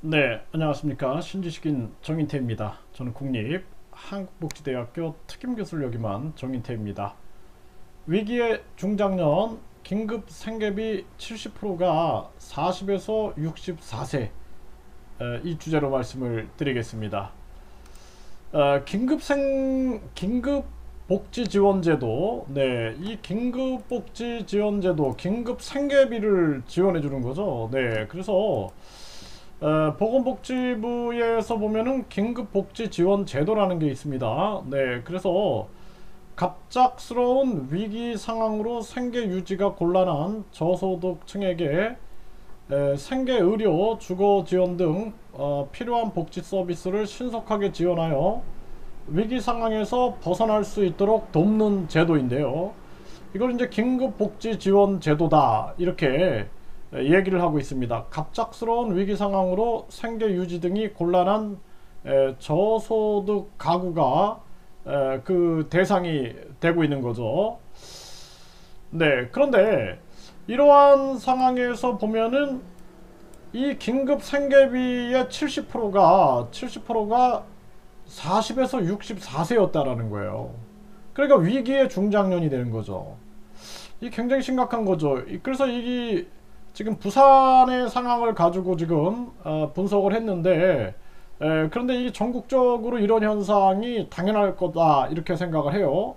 네, 안녕하십니까. 신지식인 정인태입니다. 저는 국립한국복지대학교 특임교수를 역임한 정인태입니다. 위기의 중장년 긴급 생계비 70%가 40에서 64세, 이 주제로 말씀을 드리겠습니다. 긴급복지지원제도, 네, 이 긴급복지지원제도, 긴급생계비를 지원해주는 거죠. 네, 그래서 보건복지부에서 보면은 긴급복지지원제도라는 게 있습니다. 네, 그래서 갑작스러운 위기 상황으로 생계 유지가 곤란한 저소득층에게 생계 의료, 주거 지원 등 필요한 복지 서비스를 신속하게 지원하여 위기 상황에서 벗어날 수 있도록 돕는 제도인데요. 이걸 이제 긴급복지지원제도다 이렇게 얘기를 하고 있습니다. 갑작스러운 위기 상황으로 생계 유지 등이 곤란한 저소득 가구가 그 대상이 되고 있는 거죠. 네, 그런데 이러한 상황에서 보면은 이 긴급 생계비의 70%가 40에서 64세였다라는 거예요. 그러니까 위기의 중장년이 되는 거죠. 이 굉장히 심각한 거죠. 그래서 이 지금 부산의 상황을 가지고 지금 분석을 했는데, 그런데 이 전국적으로 이런 현상이 당연할 거다 이렇게 생각을 해요.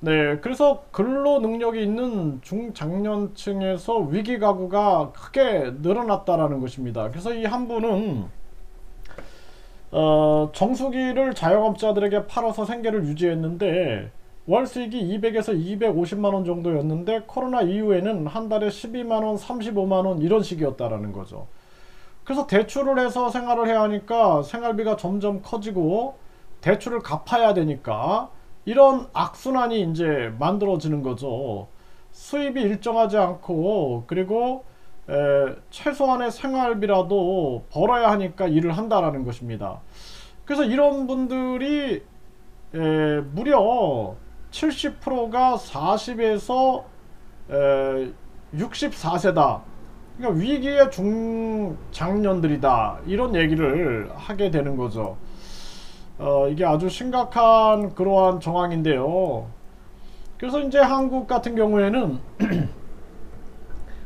네, 그래서 근로 능력이 있는 중장년층에서 위기 가구가 크게 늘어났다라는 것입니다. 그래서 이 한 분은 정수기를 자영업자들에게 팔아서 생계를 유지했는데 월 수익이 200에서 250만원 정도였는데 코로나 이후에는 한 달에 12만원, 35만원 이런 식이었다라는 거죠. 그래서 대출을 해서 생활을 해야 하니까 생활비가 점점 커지고 대출을 갚아야 되니까 이런 악순환이 이제 만들어지는 거죠. 수입이 일정하지 않고 그리고 최소한의 생활비라도 벌어야 하니까 일을 한다라는 것입니다. 그래서 이런 분들이 무려 70%가 40에서 64세다. 그러니까 위기의 중장년들이다. 이런 얘기를 하게 되는 거죠. 이게 아주 심각한 그러한 정황인데요. 그래서 이제 한국 같은 경우에는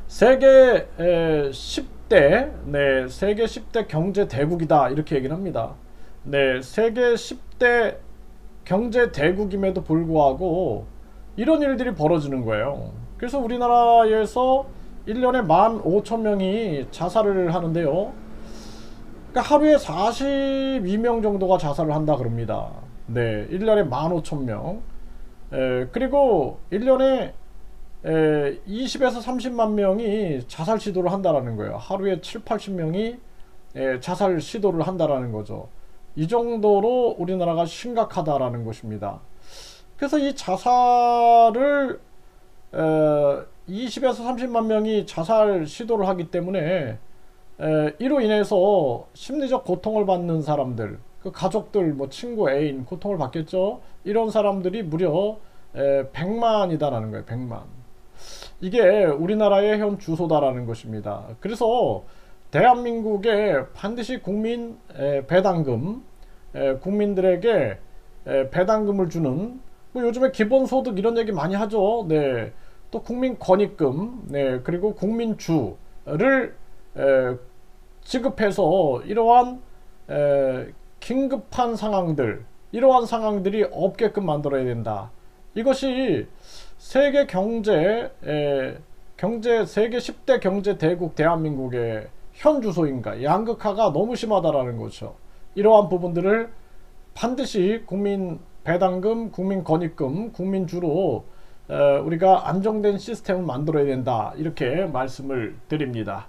세계 10대, 네, 세계 10대 경제 대국이다. 이렇게 얘기를 합니다. 네, 세계 10대 경제 대국임에도 불구하고 이런 일들이 벌어지는 거예요. 그래서 우리나라에서 1년에 15,000명이 자살을 하는데요. 그러니까 하루에 42명 정도가 자살을 한다 그럽니다. 네, 1년에 15,000명. 그리고 1년에 20에서 30만 명이 자살 시도를 한다라는 거예요. 하루에 7, 80명이 자살 시도를 한다라는 거죠. 이 정도로 우리나라가 심각하다라는 것입니다. 그래서 이 자살을 20에서 30만 명이 자살 시도를 하기 때문에 이로 인해서 심리적 고통을 받는 사람들, 그 가족들, 뭐 친구, 애인 고통을 받겠죠. 이런 사람들이 무려 100만이다라는 거예요. 100만. 이게 우리나라의 현 주소다라는 것입니다. 그래서 대한민국에 반드시 국민 배당금, 국민들에게 배당금을 주는, 뭐 요즘에 기본소득 이런 얘기 많이 하죠. 네, 또 국민권익금, 네, 그리고 국민주를 지급해서 이러한 긴급한 상황들, 이러한 상황들이 없게끔 만들어야 된다. 이것이 세계 세계 10대 경제 대국 대한민국의 현 주소인가. 양극화가 너무 심하다라는 거죠. 이러한 부분들을 반드시 국민 배당금, 국민 권익금, 국민주로 우리가 안정된 시스템을 만들어야 된다. 이렇게 말씀을 드립니다.